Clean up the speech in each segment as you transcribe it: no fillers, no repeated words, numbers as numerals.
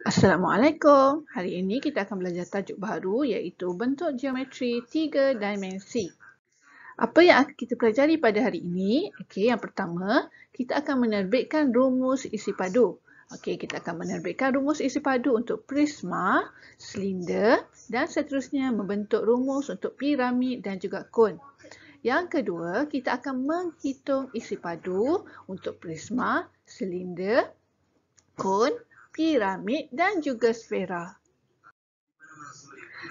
Assalamualaikum. Hari ini kita akan belajar tajuk baru iaitu bentuk geometri 3 dimensi. Apa yang akan kita pelajari pada hari ini? Okey, yang pertama, kita akan menerbitkan rumus isi padu. Okey, kita akan menerbitkan rumus isi padu untuk prisma, silinder dan seterusnya membentuk rumus untuk piramid dan juga kon. Yang kedua, kita akan menghitung isi padu untuk prisma, silinder, kon, piramid dan juga sfera.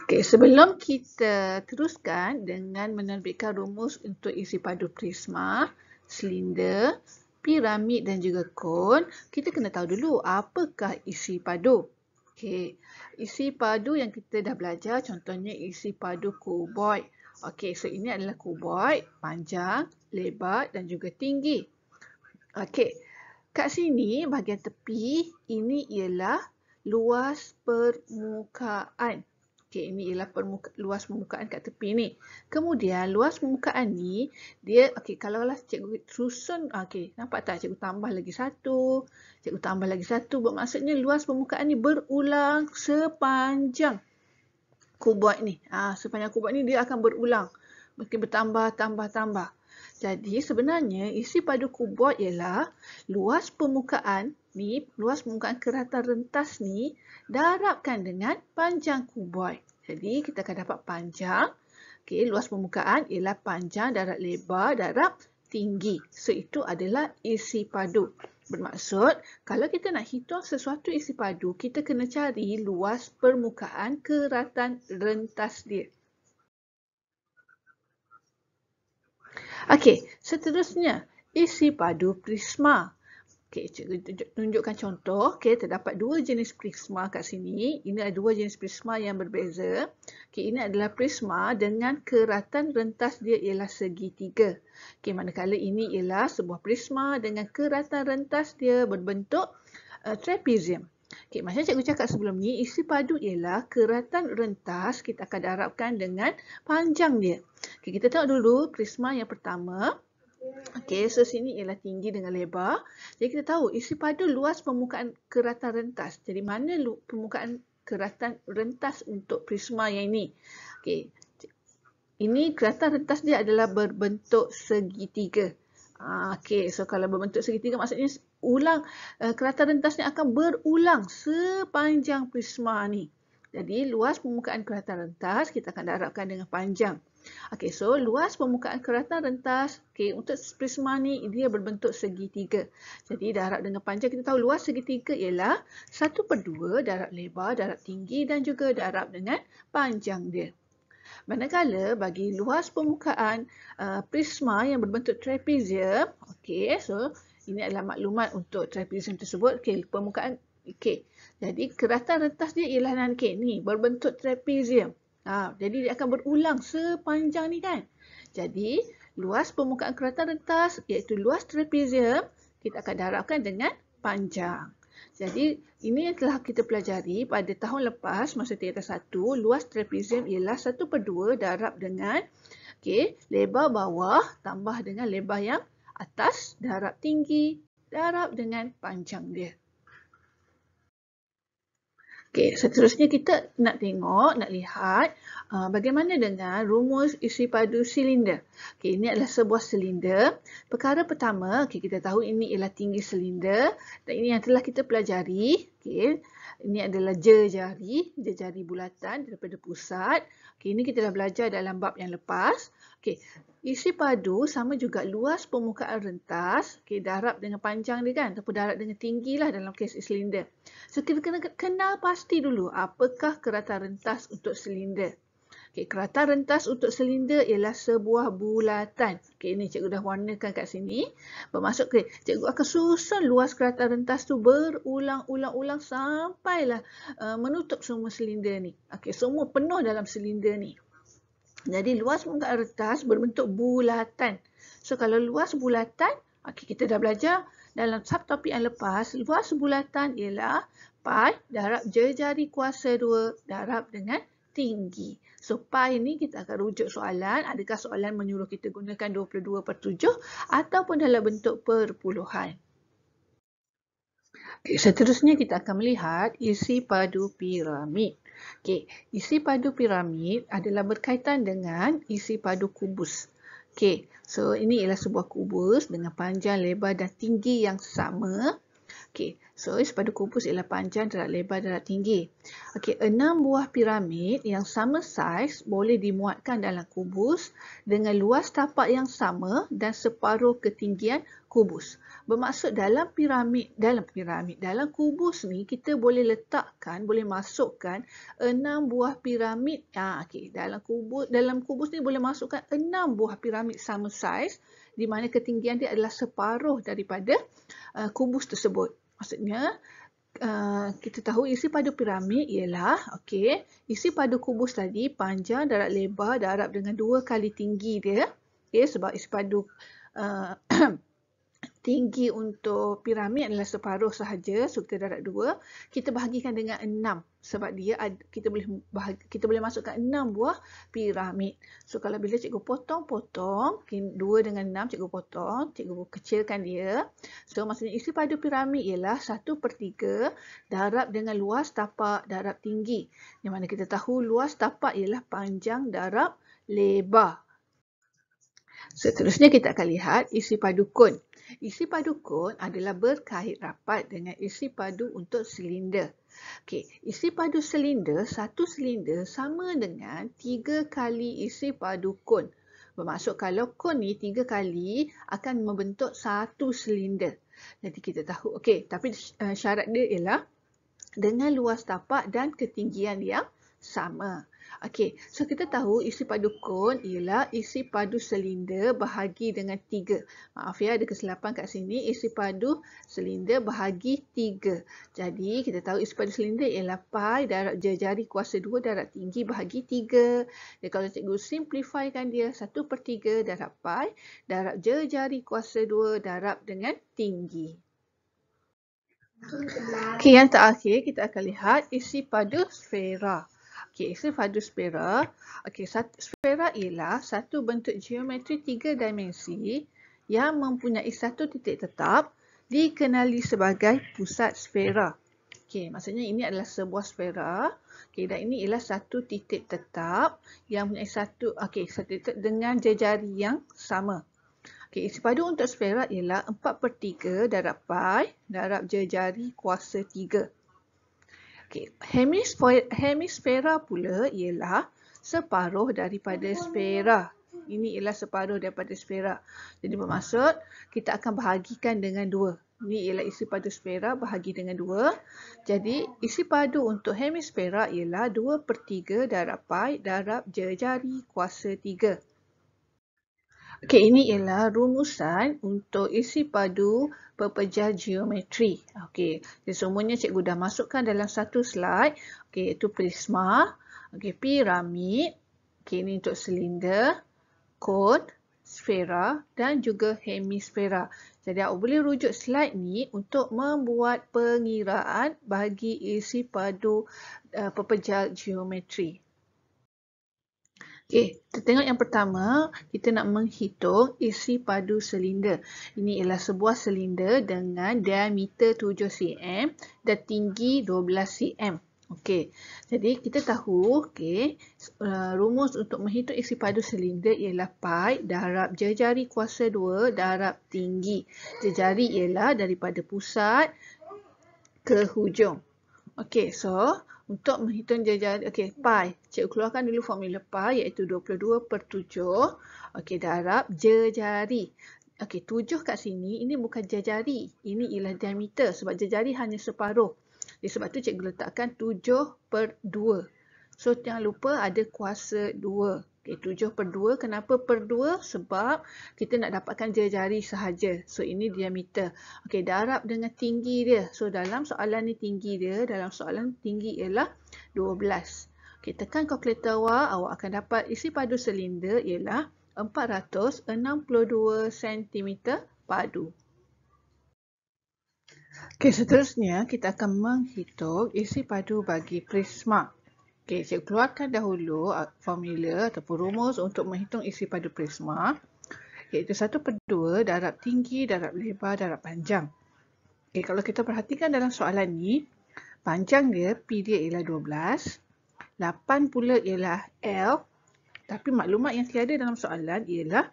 Okey, sebelum kita teruskan dengan menerbitkan rumus untuk isi padu prisma, silinder, piramid dan juga kon, kita kena tahu dulu apakah isi padu. Okey, isi padu yang kita dah belajar contohnya isi padu kuboid. Okey, so ini adalah kuboid, panjang, lebar dan juga tinggi. Okey, kat sini bahagian tepi ini ialah luas permukaan. Okey, ini ialah luas permukaan kat tepi ni. Kemudian luas permukaan ni dia kalaulah cikgu susun nampak tak cikgu tambah lagi satu. Cikgu tambah lagi satu bermaksudnya luas permukaan ni berulang sepanjang kuboid ni. Sepanjang kuboid ni dia akan berulang. Mungkin bertambah tambah. Jadi sebenarnya isi padu kuboid ialah luas permukaan keratan rentas ni darabkan dengan panjang kuboid. Jadi kita akan dapat panjang, luas permukaan ialah panjang darab lebar darab tinggi. So itu adalah isi padu. Bermaksud kalau kita nak hitung sesuatu isi padu, kita kena cari luas permukaan keratan rentas dia. Okey, seterusnya isi padu prisma. Okey, cikgu tunjukkan contoh. Okey, terdapat dua jenis prisma kat sini. Ini ada dua jenis prisma yang berbeza. Okey, ini adalah prisma dengan keratan rentas dia ialah segitiga. Okey, manakala ini ialah sebuah prisma dengan keratan rentas dia berbentuk trapezium. Okey, macam cikgu cakap sebelum ni, isi padu ialah keratan rentas kita akan darabkan dengan panjang dia. Okey, kita tengok dulu prisma yang pertama. Okey, so sini ialah tinggi dengan lebar. Jadi kita tahu isi padu luas permukaan keratan rentas. Jadi mana permukaan keratan rentas untuk prisma yang ini? Okey, ini keratan rentas dia adalah berbentuk segitiga. Okey, so kalau berbentuk segitiga maksudnya keratan rentasnya akan berulang sepanjang prisma ni. Jadi luas permukaan keratan rentas kita akan darabkan dengan panjang. Okey, so luas permukaan keratan rentas untuk prisma ni dia berbentuk segitiga. Jadi darab dengan panjang kita tahu luas segitiga ialah 1/2 darab lebar darab tinggi dan juga darab dengan panjang dia. Manakala bagi luas permukaan prisma yang berbentuk trapezium, so ini adalah maklumat untuk trapezium tersebut. Permukaan jadi keratan rentas dia ialah ni berbentuk trapezium. Jadi dia akan berulang sepanjang ni kan. Jadi luas permukaan keratan rentas iaitu luas trapezium kita akan darabkan dengan panjang. Jadi ini yang telah kita pelajari pada tahun lepas masa tingkatan 1, luas trapezium ialah 1/2 darab dengan lebar bawah tambah dengan lebar yang atas darab tinggi darab dengan panjang dia. Okey, seterusnya kita nak lihat bagaimana dengan rumus isi padu silinder. Okey, ini adalah sebuah silinder. Perkara pertama, kita tahu ini ialah tinggi silinder dan ini yang telah kita pelajari. Okey, ini adalah jejari bulatan daripada pusat. Okey, ini kita dah belajar dalam bab yang lepas. Okey, isi padu sama juga luas permukaan rentas, darab dengan panjang dia kan, ataupun darab dengan tinggi lah dalam kes silinder. So kita kena kenal pasti dulu apakah keratan rentas untuk silinder. Keratan rentas untuk silinder ialah sebuah bulatan. Ini cikgu dah warnakan kat sini. Bermaksud cikgu akan susun luas keratan rentas tu berulang-ulang sampailah menutup semua silinder ni. Semua penuh dalam silinder ni. Jadi luas permukaan rentas berbentuk bulatan. So kalau luas bulatan, kita dah belajar dalam subtopik yang lepas, luas bulatan ialah pi darab jejari kuasa 2 darab dengan tinggi. So pi ni kita akan rujuk soalan, adakah soalan menyuruh kita gunakan 22/7 ataupun dalam bentuk perpuluhan. Okay, seterusnya kita akan melihat isi padu piramid. Okay, isi padu piramid adalah berkaitan dengan isi padu kubus. Okay, so ini ialah sebuah kubus dengan panjang, lebar dan tinggi yang sama. Okay, so isi padu kubus ialah panjang, darab lebar, darab tinggi. Okay, 6 buah piramid yang sama saiz boleh dimuatkan dalam kubus dengan luas tapak yang sama dan separuh ketinggian kubus. Bermaksud dalam kubus ni kita boleh letakkan, boleh masukkan 6 buah piramid. Okay, dalam kubus ni boleh masukkan 6 buah piramid sama saiz di mana ketinggian dia adalah separuh daripada kubus tersebut. Maksudnya kita tahu isi padu piramid ialah isi padu kubus tadi panjang, darab lebar, darab dengan 2 kali tinggi dia. Okay, sebab isi padu tinggi untuk piramid adalah separuh sahaja, so kita darab 2. Kita bahagikan dengan 6 sebab dia kita boleh masukkan 6 buah piramid. So kalau bila cikgu potong-potong 2 dengan 6 cikgu potong, cikgu kecilkan dia. So maksudnya isi padu piramid ialah 1/3 darab dengan luas tapak darab tinggi. Yang mana kita tahu luas tapak ialah panjang darab lebar. Seterusnya kita akan lihat isi padu kon. Isi padu kon adalah berkait rapat dengan isi padu untuk silinder. Okey, isi padu silinder, satu silinder sama dengan 3 kali isi padu kon. Bermaksud kalau kon ni 3 kali akan membentuk satu silinder. Jadi kita tahu, tapi syarat dia ialah dengan luas tapak dan ketinggian yang sama. So kita tahu isi padu kon ialah isi padu silinder bahagi dengan 3. Maaf ya, ada kesilapan kat sini. Isi padu silinder bahagi 3. Jadi kita tahu isi padu silinder ialah pi darab jari kuasa 2 darab tinggi bahagi 3. Jadi kalau cikgu simplifykan dia 1/3 darab pi darab jari kuasa 2 darab dengan tinggi. Yang terakhir kita akan lihat isi padu sfera. Isi padu sfera. Sfera ialah satu bentuk geometri 3 dimensi yang mempunyai satu titik tetap dikenali sebagai pusat sfera. Maksudnya ini adalah sebuah sfera. Dan ini ialah satu titik tetap yang mempunyai satu titik dengan jari yang sama. Isi padu untuk sfera ialah 4/3 darab pi darab jari kuasa 3. Hemisfera pula ialah separuh daripada sfera. Ini ialah separuh daripada sfera. Jadi bermaksud kita akan bahagikan dengan 2. Ini ialah isi padu sfera bahagi dengan 2. Jadi isi padu untuk hemisfera ialah 2/3 darab pi darab jari kuasa 3. Ini ialah rumusan untuk isi padu pepejal geometri. Jadi semuanya cikgu dah masukkan dalam satu slide. Iaitu prisma, piramid, ini untuk silinder, kon, sfera dan juga hemisfera. Jadi awak boleh rujuk slide ni untuk membuat pengiraan bagi isi padu pepejal geometri. Kita tengok yang pertama, kita nak menghitung isi padu silinder. Ini ialah sebuah silinder dengan diameter 7 cm dan tinggi 12 cm. Jadi kita tahu, rumus untuk menghitung isi padu silinder ialah pi darab jari kuasa 2 darab tinggi. Jari ialah daripada pusat ke hujung. So untuk menghitung jari, pi. Cikgu keluarkan dulu formula pi iaitu 22/7. Darab jari. 7 kat sini, ini bukan jari. Ini ialah diameter sebab jari hanya separuh. Jadi sebab tu cikgu letakkan 7/2. So jangan lupa ada kuasa 2. 7/2. Kenapa per 2? Sebab kita nak dapatkan jari sahaja. So ini diameter. Darab dengan tinggi dia. So dalam soalan ni tinggi dia, dalam soalan tinggi ialah 12. Tekan kalkulator awak akan dapat isi padu silinder ialah 462 cm padu. Seterusnya kita akan menghitung isi padu bagi prisma. Cikgu keluarkan dahulu formula ataupun rumus untuk menghitung isi padu prisma. Iaitu 1/2 darab tinggi darab lebar darab panjang. Okay, kalau kita perhatikan dalam soalan ni, panjang dia, P dia ialah 12, 8 pula ialah L, tapi maklumat yang tiada dalam soalan ialah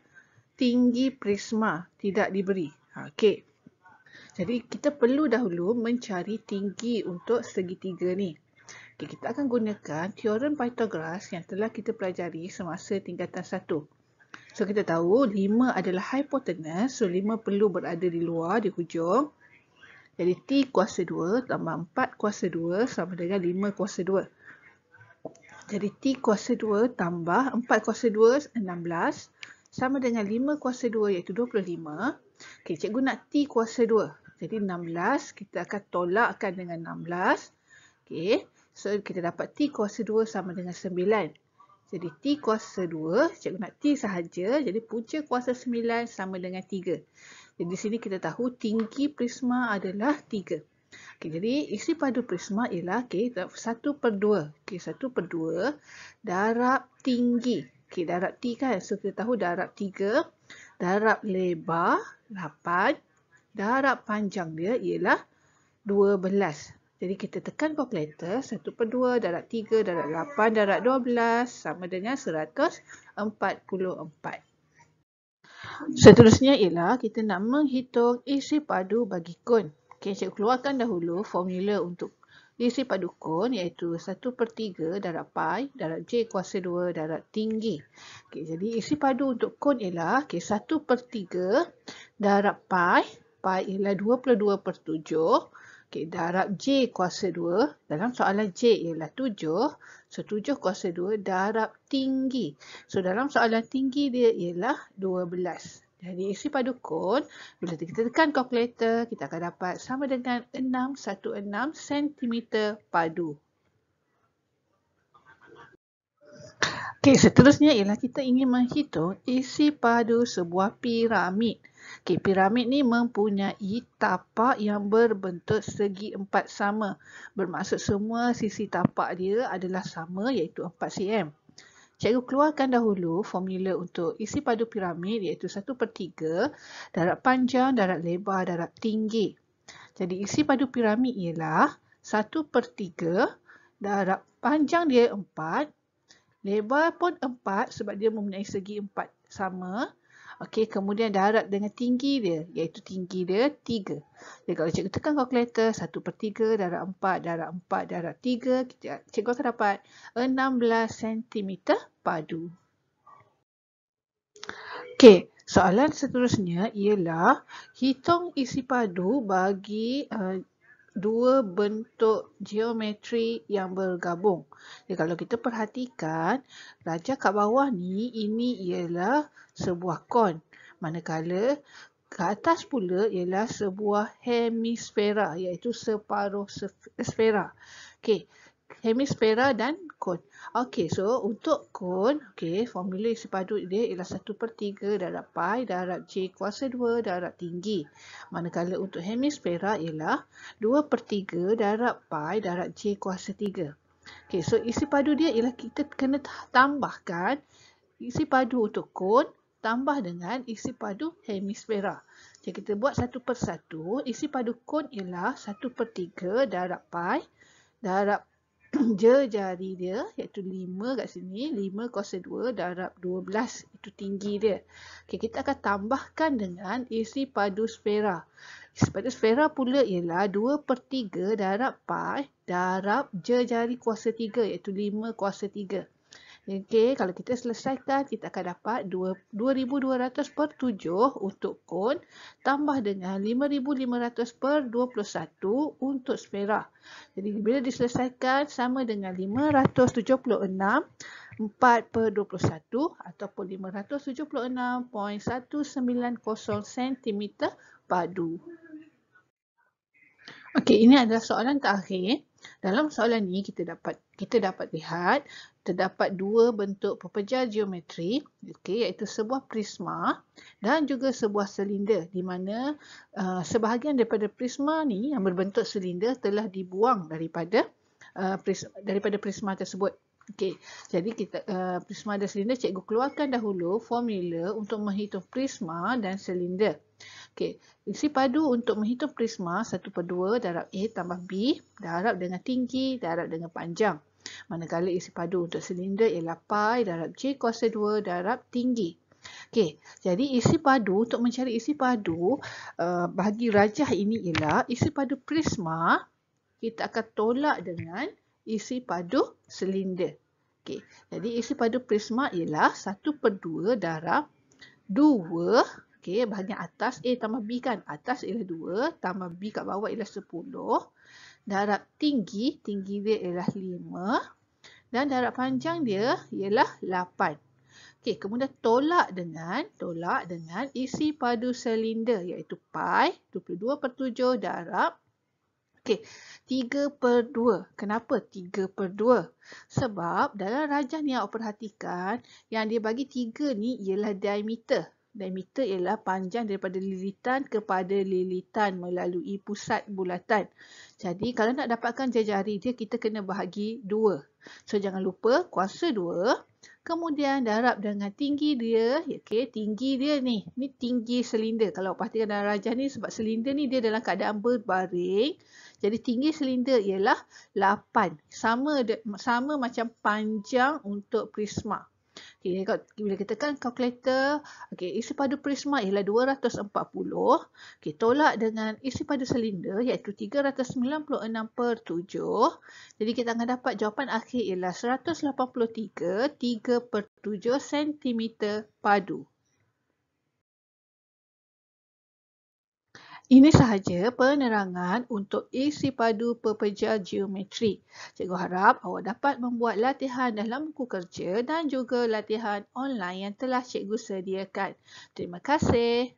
tinggi prisma tidak diberi. Okey. Jadi kita perlu dahulu mencari tinggi untuk segitiga ni. Okay, kita akan gunakan teorem Pythagoras yang telah kita pelajari semasa tingkatan 1. So kita tahu 5 adalah hypotenuse, so 5 perlu berada di luar, di hujung. Jadi T kuasa 2 tambah 4 kuasa 2 sama dengan 5 kuasa 2. Jadi T kuasa 2 tambah 4 kuasa 2, 16. Sama dengan 5 kuasa 2 iaitu 25. Okay, cikgu nak T kuasa 2. Jadi 16 kita akan tolakkan dengan 16. Okay, so kita dapat T kuasa 2 sama dengan 9. Jadi T kuasa 2, cikgu nak T sahaja. Jadi punca kuasa 9 sama dengan 3. Jadi di sini kita tahu tinggi prisma adalah 3. Okay, jadi isi padu prisma ialah 1/2. Okay, 1/2 darab tinggi. Okay, darab T kan. So kita tahu darab 3. Darab lebar 8. Darab panjang dia ialah 12. Jadi kita tekan kalkulator. 1/2 darab 3 darab 8 darab 12 sama dengan 144. Seterusnya ialah kita nak menghitung isi padu bagi kon. Okay, cikgu keluarkan dahulu formula untuk isi padu kon iaitu 1/3 darab pi darab J kuasa 2 darab tinggi. Okay, jadi isi padu untuk kon ialah 1/3 darab pi. Pi ialah 22/7. Okay, darab J kuasa 2. Dalam soalan J ialah 7. So, 7 kuasa 2 darab tinggi. So, dalam soalan tinggi dia ialah 12. Jadi, isi padu kon, bila kita tekan kalkulator, kita akan dapat sama dengan 616 cm padu. Okay, seterusnya ialah kita ingin menghitung isi padu sebuah piramid. Okay, piramid ni mempunyai tapak yang berbentuk segi 4 sama. Bermaksud semua sisi tapak dia adalah sama iaitu 4 cm. Cikgu keluarkan dahulu formula untuk isi padu piramid iaitu 1/3 darab panjang, darab lebar, darab tinggi. Jadi isi padu piramid ialah 1/3 darab panjang dia 4. Lebar pun 4 sebab dia mempunyai segi 4 sama. Okey, kemudian darab dengan tinggi dia, iaitu tinggi dia 3. Jadi kalau cikgu tekan kalkulator, 1/3 darab 4 darab 4 darab 3, cikgu akan dapat 16 cm padu. Okey, soalan seterusnya ialah hitung isi padu bagi dua bentuk geometri yang bergabung. Jadi kalau kita perhatikan, raja kat bawah ni, ini ialah sebuah kon. Manakala ke atas pula ialah sebuah hemisfera, iaitu separuh sfera. Okey, hemisfera dan kon. Okey, so untuk kon, formula isi padu dia ialah 1/3 darab pi darab J kuasa 2 darab tinggi. Manakala untuk hemisfera ialah 2/3 darab pi darab J kuasa 3. Okey, so isi padu dia ialah kita kena tambahkan isi padu untuk kon tambah dengan isi padu hemisfera. Jadi kita buat satu persatu. Isi padu kon ialah 1/3 darab pi darab jari dia iaitu 5 kat sini, 5 kuasa 2 darab 12 itu tinggi dia. Okey, kita akan tambahkan dengan isi padu sfera. Isi padu sfera pula ialah 2/3 darab pi darab jari kuasa 3 iaitu 5 kuasa 3. Okey, kalau kita selesaikan, kita akan dapat 2200/7 untuk kon tambah dengan 5500/21 untuk sfera. Jadi bila diselesaikan sama dengan 576 4/21 ataupun 576.190 cm padu. Okey, ini adalah soalan terakhir. Dalam soalan ini kita dapat lihat terdapat dua bentuk pepejal geometri, iaitu sebuah prisma dan juga sebuah silinder, di mana sebahagian daripada prisma ni yang berbentuk silinder telah dibuang daripada prisma tersebut. Okey, jadi kita prisma dan silinder, cikgu keluarkan dahulu formula untuk menghitung prisma dan silinder. Okey, isi padu untuk menghitung prisma 1/2 darab A tambah B darab dengan tinggi darab dengan panjang. Manakala isi padu untuk silinder ialah pi darab J kuasa 2 darab tinggi. Okey, jadi isi padu, untuk mencari isi padu bagi rajah ini ialah isi padu prisma kita akan tolak dengan isi padu silinder. Okey, jadi isi padu prisma ialah 1/2 darab 2. Okey, bahagian atas A tambah B kan. Atas ialah 2 tambah B kat bawah ialah 10. Darab tinggi dia ialah 5. Dan darab panjang dia ialah 8. Okey, kemudian tolak dengan isi padu silinder iaitu pi 22/7 darab 3/2. Kenapa 3/2? Sebab dalam rajah ni awak perhatikan yang dia bagi 3 ni ialah diameter. Diameter ialah panjang daripada lilitan kepada lilitan melalui pusat bulatan. Jadi kalau nak dapatkan jari dia, kita kena bahagi 2. So jangan lupa kuasa 2. Kemudian darab dengan tinggi dia. Okey, tinggi dia ni. Ni tinggi silinder. Kalau perhatikan dalam rajah ni, sebab silinder ni dia dalam keadaan berbaring. Jadi tinggi silinder ialah 8. Sama macam panjang untuk prisma. Okay, bila kita tekan kalkulator, isi padu prisma ialah 240. Okay, tolak dengan isi padu silinder iaitu 396/7. Jadi kita akan dapat jawapan akhir ialah 183 3/7 cm padu. Ini sahaja penerangan untuk isi padu pepeja geometri. Cikgu harap awak dapat membuat latihan dalam buku kerja dan juga latihan online yang telah cikgu sediakan. Terima kasih.